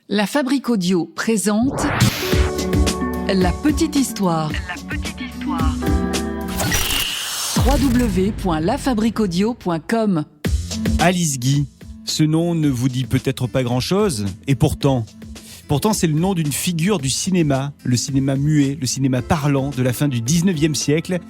La Fabrique Audio présente La Petite Histoire. www.lafabriqueaudio.com. Alice Guy, ce nom ne vous dit peut-être pas grand-chose, et pourtant c'est le nom d'une figure du cinéma, le cinéma muet, le cinéma parlant de la fin du 19e siècle.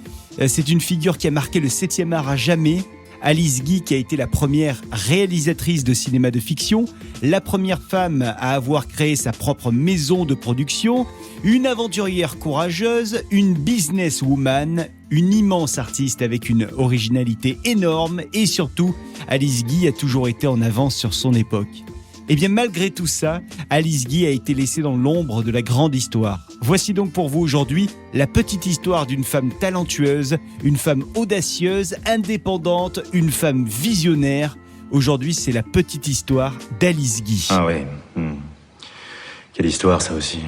C'est une figure qui a marqué le 7e art à jamais. Alice Guy, qui a été la première réalisatrice de cinéma de fiction, la première femme à avoir créé sa propre maison de production, une aventurière courageuse, une businesswoman, une immense artiste avec une originalité énorme et surtout, Alice Guy a toujours été en avance sur son époque. Et bien malgré tout ça, Alice Guy a été laissée dans l'ombre de la grande histoire. Voici donc pour vous aujourd'hui la petite histoire d'une femme talentueuse, une femme audacieuse, indépendante, une femme visionnaire. Aujourd'hui, c'est la petite histoire d'Alice Guy. Ah ouais. Quelle histoire ça aussi.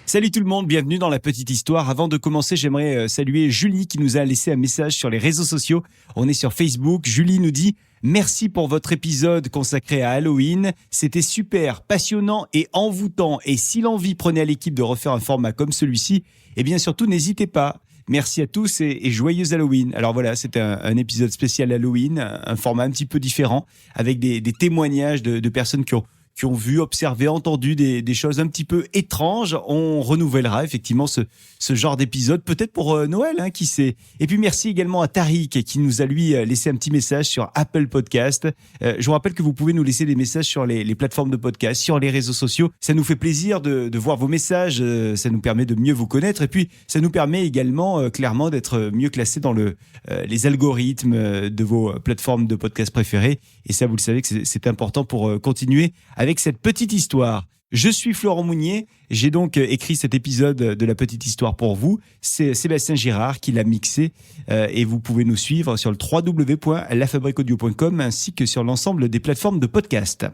Salut tout le monde, bienvenue dans la petite histoire. Avant de commencer, j'aimerais saluer Julie qui nous a laissé un message sur les réseaux sociaux. On est sur Facebook. Julie nous dit « Merci pour votre épisode consacré à Halloween. C'était super, passionnant et envoûtant. Et si l'envie prenait à l'équipe de refaire un format comme celui-ci, eh bien surtout n'hésitez pas. Merci à tous et joyeux Halloween. » Alors voilà, c'était un épisode spécial Halloween, un format un petit peu différent, avec des témoignages de personnes qui ont vu, observé, entendu des choses un petit peu étranges. On renouvellera effectivement ce genre d'épisode, peut-être pour Noël, qui sait. Et puis merci également à Tariq qui nous a lui laissé un petit message sur Apple Podcast. Je vous rappelle que vous pouvez nous laisser des messages sur les plateformes de podcast, sur les réseaux sociaux. Ça nous fait plaisir de voir vos messages, ça nous permet de mieux vous connaître et puis ça nous permet également clairement d'être mieux classés dans les algorithmes de vos plateformes de podcast préférées. Et ça, vous le savez que c'est important pour continuer avec cette petite histoire. Je suis Florent Mounier, j'ai donc écrit cet épisode de la petite histoire pour vous. C'est Sébastien Girard qui l'a mixé et vous pouvez nous suivre sur le www.lafabriqueaudio.com ainsi que sur l'ensemble des plateformes de podcast.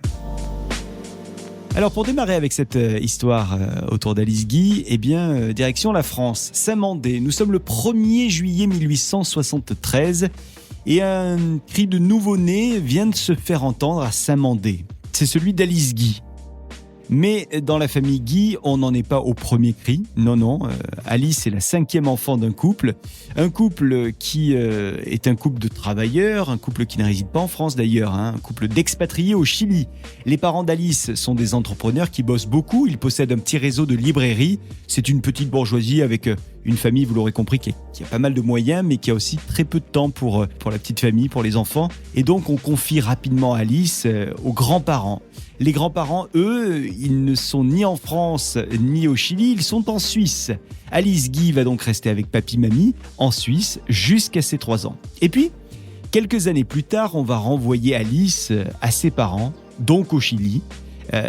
Alors pour démarrer avec cette histoire autour d'Alice Guy, direction la France, Saint-Mandé. Nous sommes le 1er juillet 1873 et un cri de nouveau-né vient de se faire entendre à Saint-Mandé. C'est celui d'Alice Guy. Mais dans la famille Guy, on n'en est pas au premier cri. Non. Alice est la 5e enfant d'un couple. Un couple qui est un couple de travailleurs, un couple qui ne réside pas en France d'ailleurs, un couple d'expatriés au Chili. Les parents d'Alice sont des entrepreneurs qui bossent beaucoup. Ils possèdent un petit réseau de librairies. C'est une petite bourgeoisie avec une famille, vous l'aurez compris, qui a pas mal de moyens, mais qui a aussi très peu de temps pour la petite famille, pour les enfants. Et donc, on confie rapidement Alice aux grands-parents. Les grands-parents, eux, ils ne sont ni en France ni au Chili, ils sont en Suisse. Alice Guy va donc rester avec papy-mamie en Suisse jusqu'à ses 3 ans. Et puis, quelques années plus tard, on va renvoyer Alice à ses parents, donc au Chili.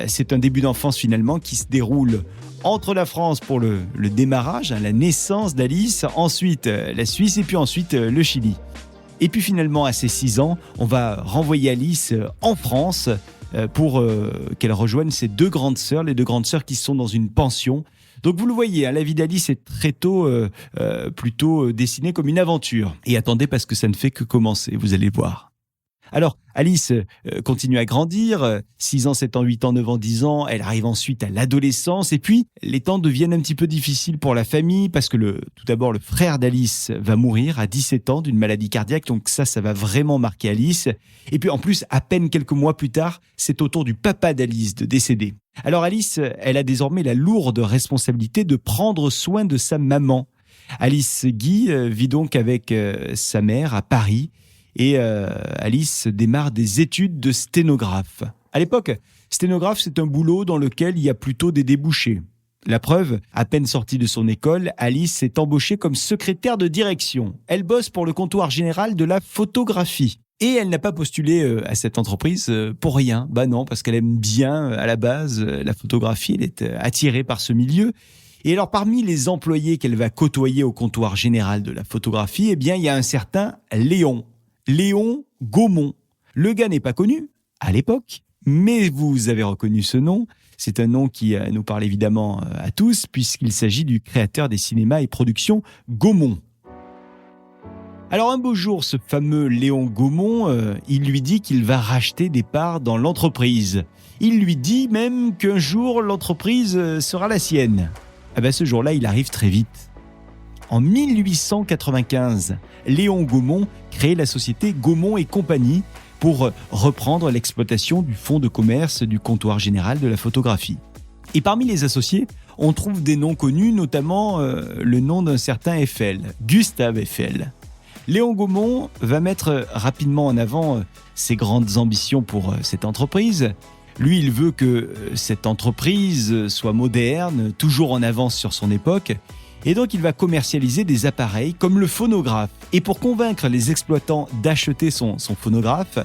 C'est un début d'enfance finalement qui se déroule entre la France pour le démarrage, la naissance d'Alice, ensuite la Suisse et puis ensuite le Chili. Et puis finalement, à ses 6 ans, on va renvoyer Alice en France pour qu'elle rejoigne ses 2 grandes sœurs, les 2 grandes sœurs qui sont dans une pension. Donc vous le voyez, la vie d'Alice est très tôt plutôt dessinée comme une aventure. Et attendez parce que ça ne fait que commencer, vous allez voir. Alors, Alice continue à grandir, 6 ans, 7 ans, 8 ans, 9 ans, 10 ans, elle arrive ensuite à l'adolescence et puis les temps deviennent un petit peu difficiles pour la famille parce que tout d'abord le frère d'Alice va mourir à 17 ans d'une maladie cardiaque, donc ça va vraiment marquer Alice. Et puis en plus, à peine quelques mois plus tard, c'est au tour du papa d'Alice de décéder. Alors Alice, elle a désormais la lourde responsabilité de prendre soin de sa maman. Alice Guy vit donc avec sa mère à Paris. Et Alice démarre des études de sténographe. À l'époque, sténographe, c'est un boulot dans lequel il y a plutôt des débouchés. La preuve, à peine sortie de son école, Alice s'est embauchée comme secrétaire de direction. Elle bosse pour le comptoir général de la photographie. Et elle n'a pas postulé à cette entreprise pour rien. Bah non, parce qu'elle aime bien, à la base, la photographie. Elle est attirée par ce milieu. Et alors, parmi les employés qu'elle va côtoyer au comptoir général de la photographie, il y a un certain Léon Gaumont. Le gars n'est pas connu à l'époque, mais vous avez reconnu ce nom. C'est un nom qui nous parle évidemment à tous, puisqu'il s'agit du créateur des cinémas et productions Gaumont. Alors un beau jour, ce fameux Léon Gaumont, il lui dit qu'il va racheter des parts dans l'entreprise. Il lui dit même qu'un jour, l'entreprise sera la sienne. Ce jour-là, il arrive très vite. En 1895, Léon Gaumont crée la société Gaumont et compagnie pour reprendre l'exploitation du fonds de commerce du comptoir général de la photographie. Et parmi les associés, on trouve des noms connus, notamment le nom d'un certain Eiffel, Gustave Eiffel. Léon Gaumont va mettre rapidement en avant ses grandes ambitions pour cette entreprise. Lui, il veut que cette entreprise soit moderne, toujours en avance sur son époque. Et donc, il va commercialiser des appareils comme le phonographe. Et pour convaincre les exploitants d'acheter son phonographe,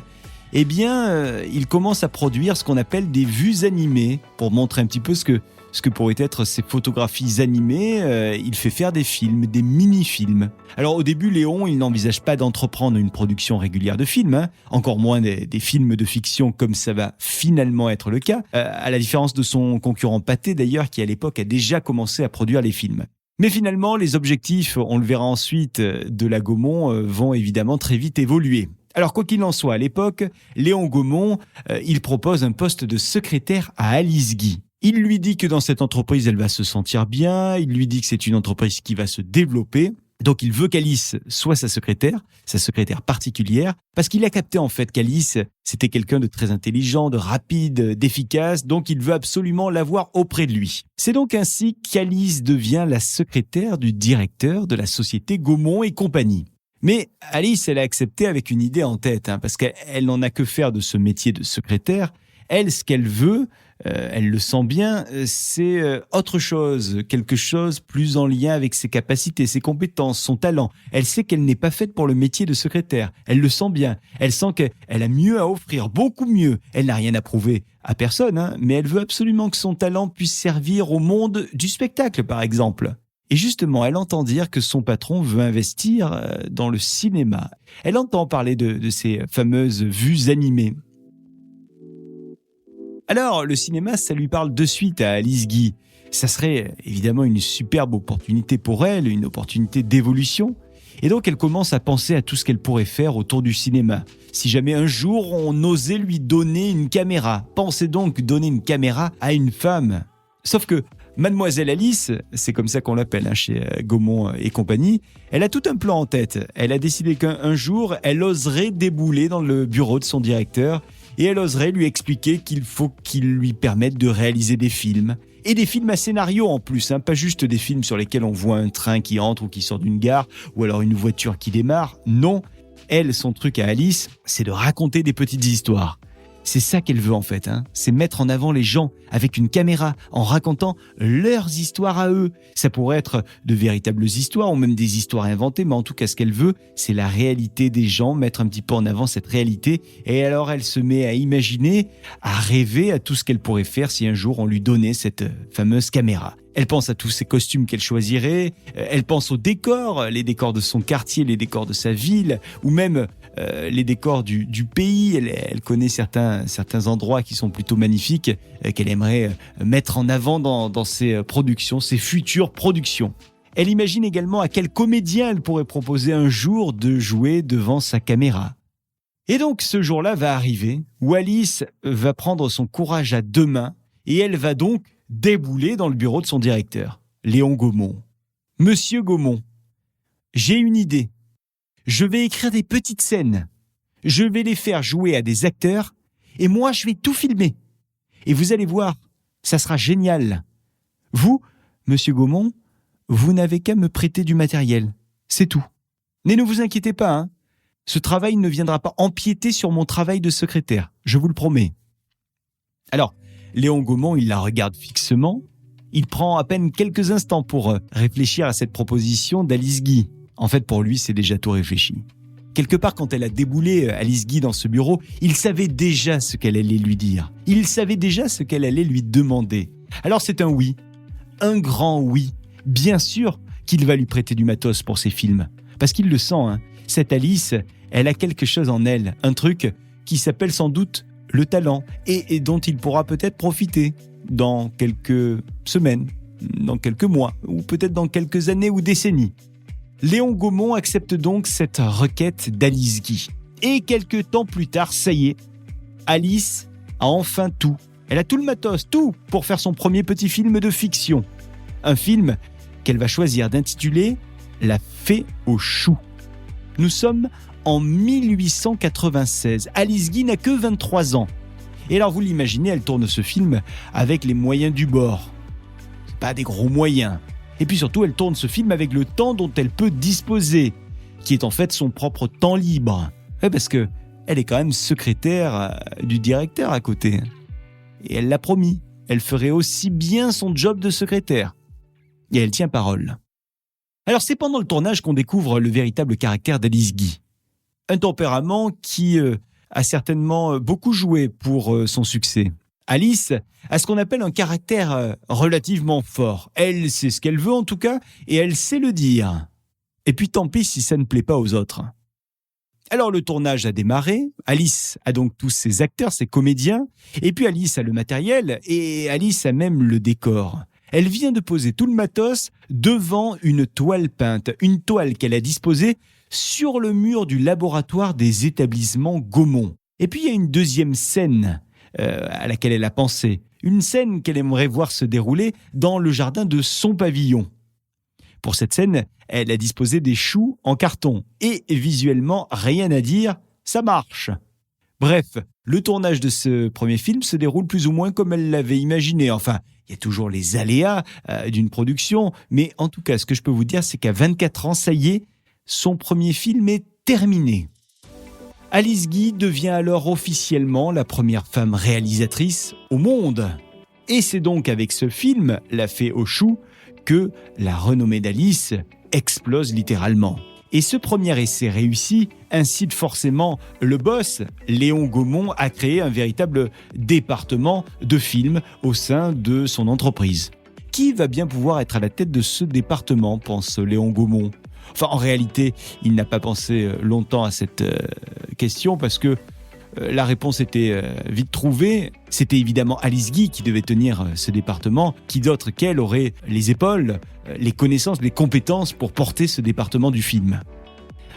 il commence à produire ce qu'on appelle des vues animées pour montrer un petit peu ce que pourraient être ces photographies animées. Il fait faire des films, des mini-films. Alors au début, Léon, il n'envisage pas d'entreprendre une production régulière de films, encore moins des films de fiction comme ça va finalement être le cas, à la différence de son concurrent Pathé d'ailleurs, qui à l'époque a déjà commencé à produire les films. Mais finalement, les objectifs, on le verra ensuite, de la Gaumont vont évidemment très vite évoluer. Alors quoi qu'il en soit, à l'époque, Léon Gaumont, il propose un poste de secrétaire à Alice Guy. Il lui dit que dans cette entreprise, elle va se sentir bien, il lui dit que c'est une entreprise qui va se développer. Donc il veut qu'Alice soit sa secrétaire particulière, parce qu'il a capté en fait qu'Alice, c'était quelqu'un de très intelligent, de rapide, d'efficace, donc il veut absolument l'avoir auprès de lui. C'est donc ainsi qu'Alice devient la secrétaire du directeur de la société Gaumont et compagnie. Mais Alice, elle a accepté avec une idée en tête, parce qu'elle n'en a que faire de ce métier de secrétaire. Elle, ce qu'elle veut, elle le sent bien, c'est autre chose, quelque chose plus en lien avec ses capacités, ses compétences, son talent. Elle sait qu'elle n'est pas faite pour le métier de secrétaire. Elle le sent bien. Elle sent qu'elle a mieux à offrir, beaucoup mieux. Elle n'a rien à prouver à personne, mais elle veut absolument que son talent puisse servir au monde du spectacle, par exemple. Et justement, elle entend dire que son patron veut investir dans le cinéma. Elle entend parler de ces fameuses vues animées. Alors, le cinéma, ça lui parle de suite à Alice Guy. Ça serait évidemment une superbe opportunité pour elle, une opportunité d'évolution. Et donc, elle commence à penser à tout ce qu'elle pourrait faire autour du cinéma. Si jamais un jour, on osait lui donner une caméra. Pensez donc donner une caméra à une femme. Sauf que Mademoiselle Alice, c'est comme ça qu'on l'appelle chez Gaumont et compagnie, elle a tout un plan en tête. Elle a décidé qu'un jour, elle oserait débouler dans le bureau de son directeur et elle oserait lui expliquer qu'il faut qu'il lui permette de réaliser des films. Et des films à scénario en plus, pas juste des films sur lesquels on voit un train qui entre ou qui sort d'une gare ou alors une voiture qui démarre. Non, elle, son truc à Alice, c'est de raconter des petites histoires. C'est ça qu'elle veut en fait, c'est mettre en avant les gens avec une caméra en racontant leurs histoires à eux. Ça pourrait être de véritables histoires ou même des histoires inventées, mais en tout cas ce qu'elle veut, c'est la réalité des gens, mettre un petit peu en avant cette réalité. Et alors elle se met à imaginer, à rêver à tout ce qu'elle pourrait faire si un jour on lui donnait cette fameuse caméra. Elle pense à tous ces costumes qu'elle choisirait, elle pense aux décors, les décors de son quartier, les décors de sa ville, ou même les décors du pays. Elle connaît certains endroits qui sont plutôt magnifiques, qu'elle aimerait mettre en avant dans ses productions, ses futures productions. Elle imagine également à quel comédien elle pourrait proposer un jour de jouer devant sa caméra. Et donc ce jour-là va arriver, où Alice va prendre son courage à deux mains, et elle va donc débouler dans le bureau de son directeur, Léon Gaumont. « Monsieur Gaumont, j'ai une idée. Je vais écrire des petites scènes. Je vais les faire jouer à des acteurs et moi, je vais tout filmer. Et vous allez voir, ça sera génial. Vous, monsieur Gaumont, vous n'avez qu'à me prêter du matériel. C'est tout. Mais ne vous inquiétez pas, ce travail ne viendra pas empiéter sur mon travail de secrétaire. Je vous le promets. » Alors, Léon Gaumont, il la regarde fixement. Il prend à peine quelques instants pour réfléchir à cette proposition d'Alice Guy. En fait, pour lui, c'est déjà tout réfléchi. Quelque part, quand elle a déboulé Alice Guy dans ce bureau, il savait déjà ce qu'elle allait lui dire. Il savait déjà ce qu'elle allait lui demander. Alors c'est un oui, un grand oui. Bien sûr qu'il va lui prêter du matos pour ses films. Parce qu'il le sent, cette Alice, elle a quelque chose en elle, un truc qui s'appelle sans doute le talent et dont il pourra peut-être profiter dans quelques semaines, dans quelques mois ou peut-être dans quelques années ou décennies. Léon Gaumont accepte donc cette requête d'Alice Guy. Et quelques temps plus tard, ça y est, Alice a enfin tout. Elle a tout le matos, tout, pour faire son premier petit film de fiction. Un film qu'elle va choisir d'intituler « La Fée aux choux ». Nous sommes en 1896. Alice Guy n'a que 23 ans. Et alors vous l'imaginez, elle tourne ce film avec les moyens du bord. C'est pas des gros moyens. Et puis surtout, elle tourne ce film avec le temps dont elle peut disposer, qui est en fait son propre temps libre. Ouais, parce que elle est quand même secrétaire du directeur à côté. Et elle l'a promis, elle ferait aussi bien son job de secrétaire. Et elle tient parole. Alors c'est pendant le tournage qu'on découvre le véritable caractère d'Alice Guy. Un tempérament qui a certainement beaucoup joué pour son succès. Alice a ce qu'on appelle un caractère relativement fort. Elle sait ce qu'elle veut en tout cas, et elle sait le dire. Et puis tant pis si ça ne plaît pas aux autres. Alors le tournage a démarré, Alice a donc tous ses acteurs, ses comédiens, et puis Alice a le matériel, et Alice a même le décor. Elle vient de poser tout le matos devant une toile peinte, une toile qu'elle a disposée sur le mur du laboratoire des établissements Gaumont. Et puis il y a une deuxième scène à laquelle elle a pensé, une scène qu'elle aimerait voir se dérouler dans le jardin de son pavillon. Pour cette scène, elle a disposé des choux en carton. Et visuellement, rien à dire, ça marche. Bref, le tournage de ce premier film se déroule plus ou moins comme elle l'avait imaginé. Enfin, il y a toujours les aléas d'une production. Mais en tout cas, ce que je peux vous dire, c'est qu'à 24 ans, ça y est, son premier film est terminé. Alice Guy devient alors officiellement la première femme réalisatrice au monde. Et c'est donc avec ce film, La Fée aux choux, que la renommée d'Alice explose littéralement. Et ce premier essai réussi incite forcément le boss, Léon Gaumont, à créer un véritable département de films au sein de son entreprise. Qui va bien pouvoir être à la tête de ce département, pense Léon Gaumont ? Enfin, en réalité, il n'a pas pensé longtemps à cette question parce que la réponse était vite trouvée. C'était évidemment Alice Guy qui devait tenir ce département. Qui d'autre qu'elle aurait les épaules, les connaissances, les compétences pour porter ce département du film.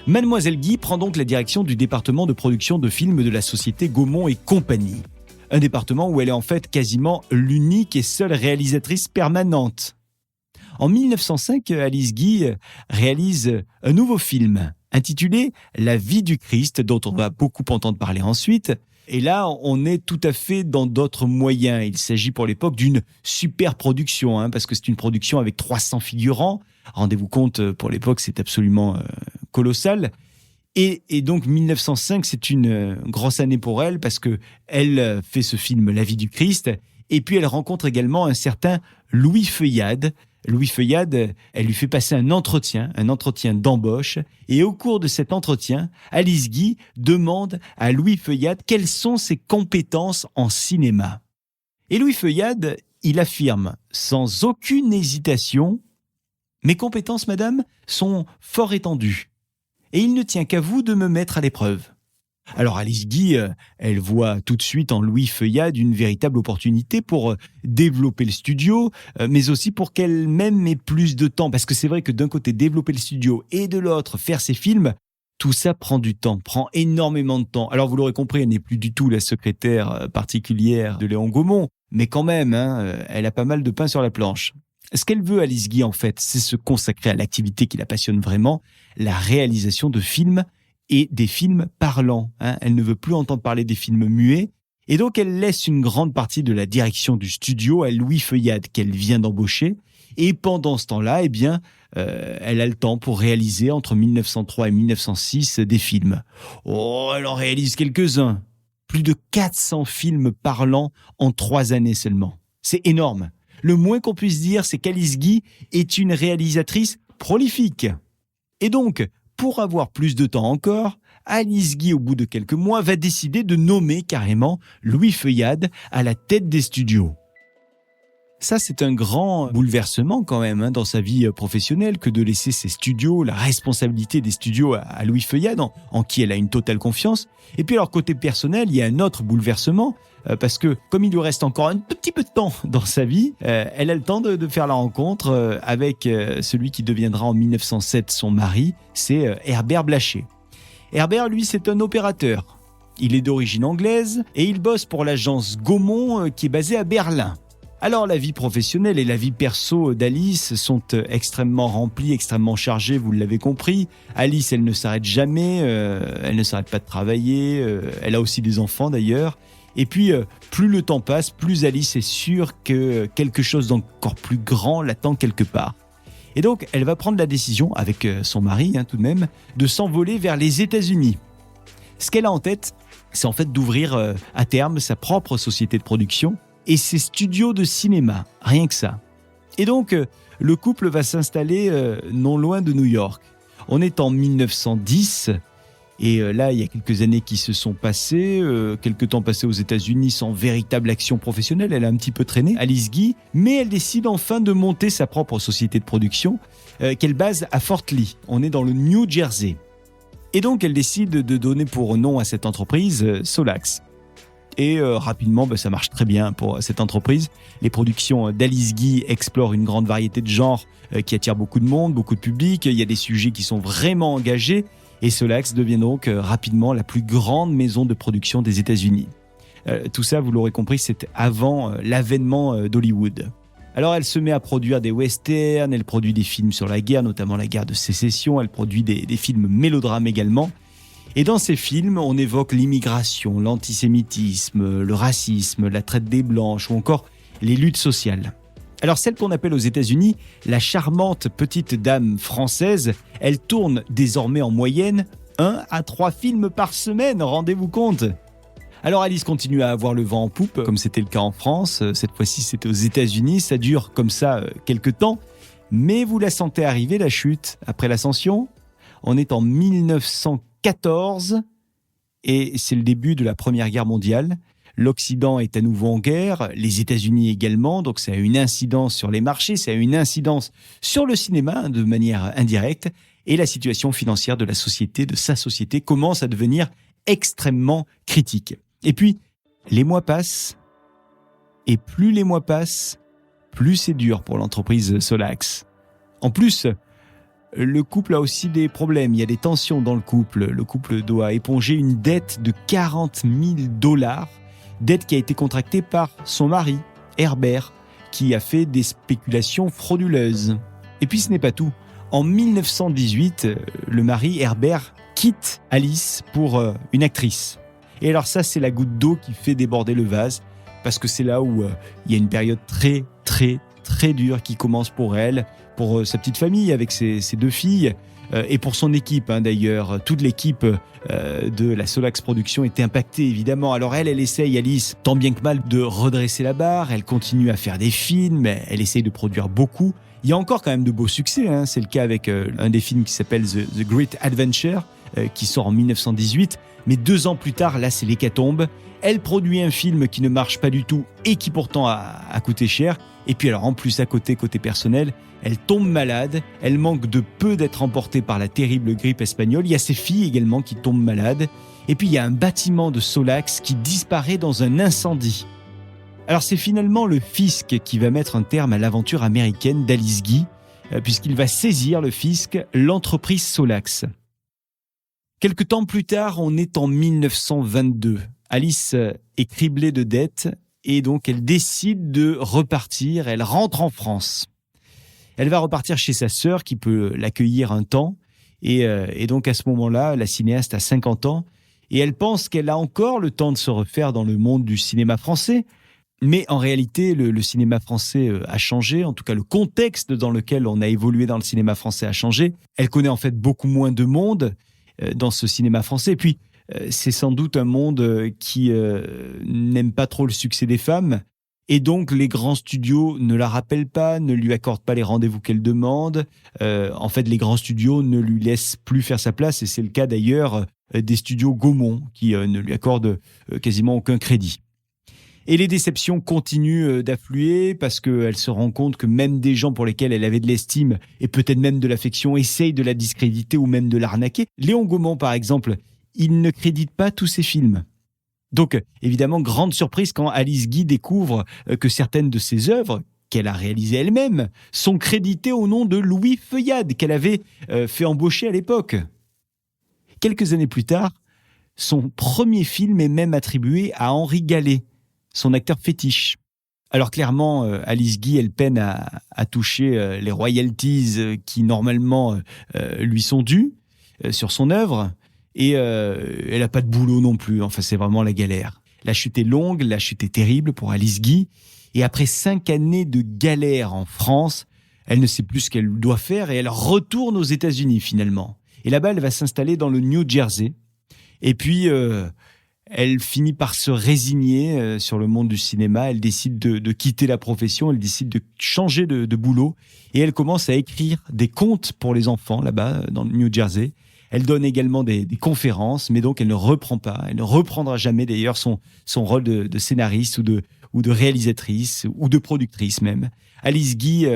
Mademoiselle Guy prend donc la direction du département de production de films de la société Gaumont et compagnie. Un département où elle est en fait quasiment l'unique et seule réalisatrice permanente. En 1905, Alice Guy réalise un nouveau film intitulé « La vie du Christ », dont on va beaucoup entendre parler ensuite. Et là, on est tout à fait dans d'autres moyens. Il s'agit pour l'époque d'une super production, parce que c'est une production avec 300 figurants. Rendez-vous compte, pour l'époque, c'est absolument colossal. Et donc 1905, c'est une grosse année pour elle parce que elle fait ce film « La vie du Christ ». Et puis elle rencontre également un certain Louis Feuillade. Louis Feuillade, elle lui fait passer un entretien d'embauche. Et au cours de cet entretien, Alice Guy demande à Louis Feuillade quelles sont ses compétences en cinéma. Et Louis Feuillade, il affirme sans aucune hésitation « Mes compétences, madame, sont fort étendues. Et il ne tient qu'à vous de me mettre à l'épreuve. » Alors Alice Guy, elle voit tout de suite en Louis Feuillade une véritable opportunité pour développer le studio, mais aussi pour qu'elle-même ait plus de temps. Parce que c'est vrai que d'un côté, développer le studio et de l'autre, faire ses films, tout ça prend du temps, prend énormément de temps. Alors vous l'aurez compris, elle n'est plus du tout la secrétaire particulière de Léon Gaumont, mais quand même, elle a pas mal de pain sur la planche. Ce qu'elle veut, Alice Guy, en fait, c'est se consacrer à l'activité qui la passionne vraiment, la réalisation de films et des films parlants. Elle ne veut plus entendre parler des films muets. Et donc, elle laisse une grande partie de la direction du studio à Louis Feuillade, qu'elle vient d'embaucher. Et pendant ce temps-là, elle a le temps pour réaliser, entre 1903 et 1906, des films. Oh, elle en réalise quelques-uns. Plus de 400 films parlants en 3 années seulement. C'est énorme. Le moins qu'on puisse dire, c'est qu'Alice Guy est une réalisatrice prolifique. Et donc, pour avoir plus de temps encore, Alice Guy, au bout de quelques mois, va décider de nommer carrément Louis Feuillade à la tête des studios. Ça, c'est un grand bouleversement quand même dans sa vie professionnelle que de laisser ses studios, la responsabilité des studios à Louis Feuillade, en qui elle a une totale confiance. Et puis alors, côté personnel, il y a un autre bouleversement. parce que comme il lui reste encore un tout petit peu de temps dans sa vie, elle a le temps de faire la rencontre avec celui qui deviendra en 1907 son mari, c'est Herbert Blaché. Herbert, lui, c'est un opérateur. Il est d'origine anglaise et il bosse pour l'agence Gaumont qui est basée à Berlin. Alors la vie professionnelle et la vie perso d'Alice sont extrêmement remplies, extrêmement chargées, vous l'avez compris. Alice, elle ne s'arrête jamais, elle ne s'arrête pas de travailler, elle a aussi des enfants d'ailleurs. Et puis, plus le temps passe, plus Alice est sûre que quelque chose d'encore plus grand l'attend quelque part. Et donc, elle va prendre la décision, avec son mari tout de même, de s'envoler vers les États-Unis. Ce qu'elle a en tête, c'est en fait d'ouvrir à terme sa propre société de production et ses studios de cinéma, rien que ça. Et donc, le couple va s'installer non loin de New York. On est en 1910, et là, il y a quelques années qui se sont passées, quelques temps passés aux États-Unis sans véritable action professionnelle. Elle a un petit peu traîné, Alice Guy, mais elle décide enfin de monter sa propre société de production qu'elle base à Fort Lee. On est dans le New Jersey. Et donc, elle décide de donner pour nom à cette entreprise Solax. Et rapidement, ça marche très bien pour cette entreprise. Les productions d'Alice Guy explorent une grande variété de genres qui attirent beaucoup de monde, beaucoup de public. Il y a des sujets qui sont vraiment engagés. Et Solax devient donc rapidement la plus grande maison de production des États-Unis. Tout ça, vous l'aurez compris, c'était avant l'avènement d'Hollywood. Alors elle se met à produire des westerns, elle produit des films sur la guerre, notamment la guerre de sécession, elle produit des films mélodrames également. Et dans ces films, on évoque l'immigration, l'antisémitisme, le racisme, la traite des blanches ou encore les luttes sociales. Alors celle qu'on appelle aux États-Unis la charmante petite dame française, elle tourne désormais en moyenne 1 à 3 films par semaine, rendez-vous compte. Alors Alice continue à avoir le vent en poupe, comme c'était le cas en France. Cette fois-ci, c'était aux États-Unis. Ça dure comme ça quelques temps. Mais vous la sentez arriver, la chute, après l'ascension. On est en 1914 et c'est le début de la Première Guerre mondiale. L'Occident est à nouveau en guerre, les États-Unis également, donc ça a une incidence sur les marchés, ça a une incidence sur le cinéma de manière indirecte, et la situation financière de la société, de sa société, commence à devenir extrêmement critique. Et puis, les mois passent, et plus les mois passent, plus c'est dur pour l'entreprise Solax. En plus, le couple a aussi des problèmes, il y a des tensions dans le couple. Le couple doit éponger une dette de $40 000, dette qui a été contractée par son mari, Herbert, qui a fait des spéculations frauduleuses. Et puis ce n'est pas tout. En 1918, le mari, Herbert, quitte Alice pour une actrice. Et alors ça, c'est la goutte d'eau qui fait déborder le vase, parce que c'est là où il y a une période très, très, très dure qui commence pour elle, pour sa petite famille avec ses 2 filles, et pour son équipe d'ailleurs. Toute l'équipe de la Solax Production était impactée évidemment. Alors elle essaye, Alice, tant bien que mal, de redresser la barre. Elle continue à faire des films, elle essaye de produire beaucoup. Il y a encore quand même de beaux succès, c'est le cas avec un des films qui s'appelle The Great Adventure, qui sort en 1918. Mais 2 ans plus tard, là c'est l'hécatombe. Elle produit un film qui ne marche pas du tout et qui pourtant a coûté cher. Et puis alors en plus à côté personnel, elle tombe malade, elle manque de peu d'être emportée par la terrible grippe espagnole. Il y a ses filles également qui tombent malades. Et puis il y a un bâtiment de Solax qui disparaît dans un incendie. Alors c'est finalement le fisc qui va mettre un terme à l'aventure américaine d'Alice Guy, puisqu'il va saisir le fisc l'entreprise Solax. Quelque temps plus tard, on est en 1922. Alice est criblée de dettes et donc elle décide de repartir. Elle rentre en France. Elle va repartir chez sa sœur qui peut l'accueillir un temps. Et donc à ce moment-là, la cinéaste a 50 ans et elle pense qu'elle a encore le temps de se refaire dans le monde du cinéma français. Mais en réalité, le cinéma français a changé. En tout cas, le contexte dans lequel on a évolué dans le cinéma français a changé. Elle connaît en fait beaucoup moins de monde dans ce cinéma français. Et puis, c'est sans doute un monde qui n'aime pas trop le succès des femmes. Et donc, les grands studios ne la rappellent pas, ne lui accordent pas les rendez-vous qu'elle demande. En fait, les grands studios ne lui laissent plus faire sa place. Et c'est le cas d'ailleurs des studios Gaumont qui ne lui accordent quasiment aucun crédit. Et les déceptions continuent d'affluer parce qu'elle se rend compte que même des gens pour lesquels elle avait de l'estime et peut-être même de l'affection essayent de la discréditer ou même de l'arnaquer. Léon Gaumont, par exemple, il ne crédite pas tous ses films. Donc, évidemment, grande surprise quand Alice Guy découvre que certaines de ses œuvres, qu'elle a réalisées elle-même, sont créditées au nom de Louis Feuillade, qu'elle avait fait embaucher à l'époque. Quelques années plus tard, son premier film est même attribué à Henri Gallet, son acteur fétiche. Alors clairement, Alice Guy, elle peine à toucher les royalties qui normalement lui sont dues sur son œuvre. Et elle n'a pas de boulot non plus. Enfin, c'est vraiment la galère. La chute est longue, la chute est terrible pour Alice Guy. Et après 5 années de galère en France, elle ne sait plus ce qu'elle doit faire et elle retourne aux États-Unis finalement. Et là-bas, elle va s'installer dans le New Jersey. Et puis, elle finit par se résigner sur le monde du cinéma. Elle décide de quitter la profession, elle décide de changer de boulot. Et elle commence à écrire des contes pour les enfants là-bas, dans le New Jersey. Elle donne également des conférences, mais donc elle ne reprend pas. Elle ne reprendra jamais d'ailleurs son rôle de scénariste ou de réalisatrice ou de productrice même. Alice Guy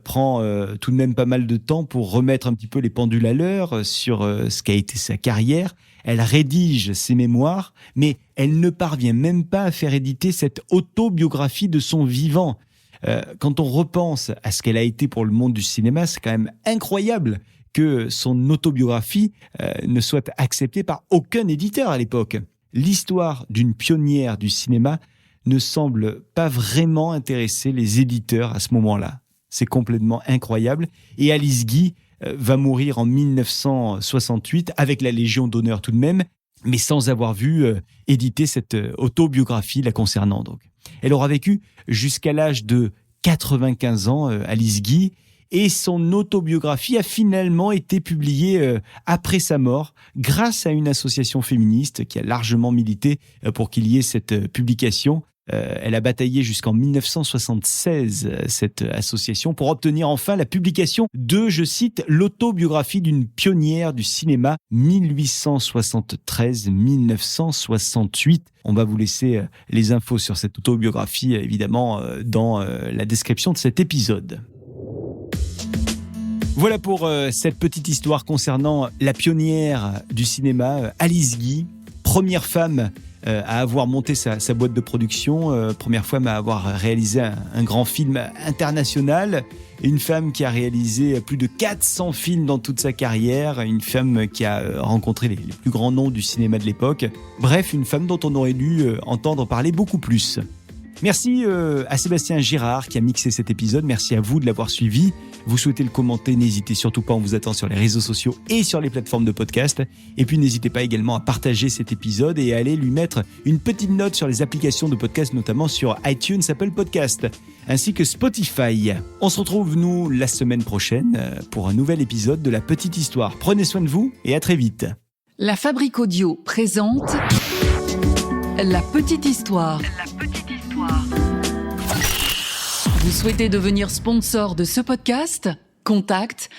prend tout de même pas mal de temps pour remettre un petit peu les pendules à l'heure sur ce qu'a été sa carrière. Elle rédige ses mémoires, mais elle ne parvient même pas à faire éditer cette autobiographie de son vivant. Quand on repense à ce qu'elle a été pour le monde du cinéma, c'est quand même incroyable que son autobiographie ne soit acceptée par aucun éditeur à l'époque. L'histoire d'une pionnière du cinéma ne semble pas vraiment intéresser les éditeurs à ce moment-là. C'est complètement incroyable. Et Alice Guy va mourir en 1968 avec la Légion d'honneur tout de même, mais sans avoir vu éditer cette autobiographie la concernant. Donc, elle aura vécu jusqu'à l'âge de 95 ans, Alice Guy, et son autobiographie a finalement été publiée après sa mort grâce à une association féministe qui a largement milité pour qu'il y ait cette publication. Elle a bataillé jusqu'en 1976, cette association, pour obtenir enfin la publication de, je cite, l'autobiographie d'une pionnière du cinéma 1873-1968. On va vous laisser les infos sur cette autobiographie, évidemment, dans la description de cet épisode. Voilà pour cette petite histoire concernant la pionnière du cinéma, Alice Guy, première femme à avoir monté sa boîte de production, première femme à avoir réalisé un grand film international, une femme qui a réalisé plus de 400 films dans toute sa carrière, une femme qui a rencontré les plus grands noms du cinéma de l'époque. Bref, une femme dont on aurait dû entendre parler beaucoup plus. Merci à Sébastien Girard qui a mixé cet épisode. Merci à vous de l'avoir suivi. Vous souhaitez le commenter, n'hésitez surtout pas, on vous attend sur les réseaux sociaux et sur les plateformes de podcast. Et puis n'hésitez pas également à partager cet épisode et à aller lui mettre une petite note sur les applications de podcast, notamment sur iTunes, Apple Podcast, ainsi que Spotify. On se retrouve, nous, la semaine prochaine pour un nouvel épisode de La Petite Histoire. Prenez soin de vous et à très vite. La Fabrique Audio présente La Petite Histoire. La Petite Histoire. Vous souhaitez devenir sponsor de ce podcast ? Contact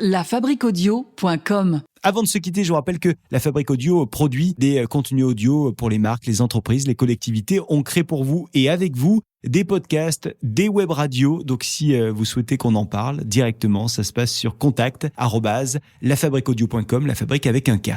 @lafabriqueaudio.com. Avant de se quitter, je vous rappelle que La Fabrique Audio produit des contenus audio pour les marques, les entreprises, les collectivités. On crée pour vous et avec vous des podcasts, des web radios. Donc si vous souhaitez qu'on en parle directement, ça se passe sur contact @lafabriqueaudio.com, la fabrique avec un K.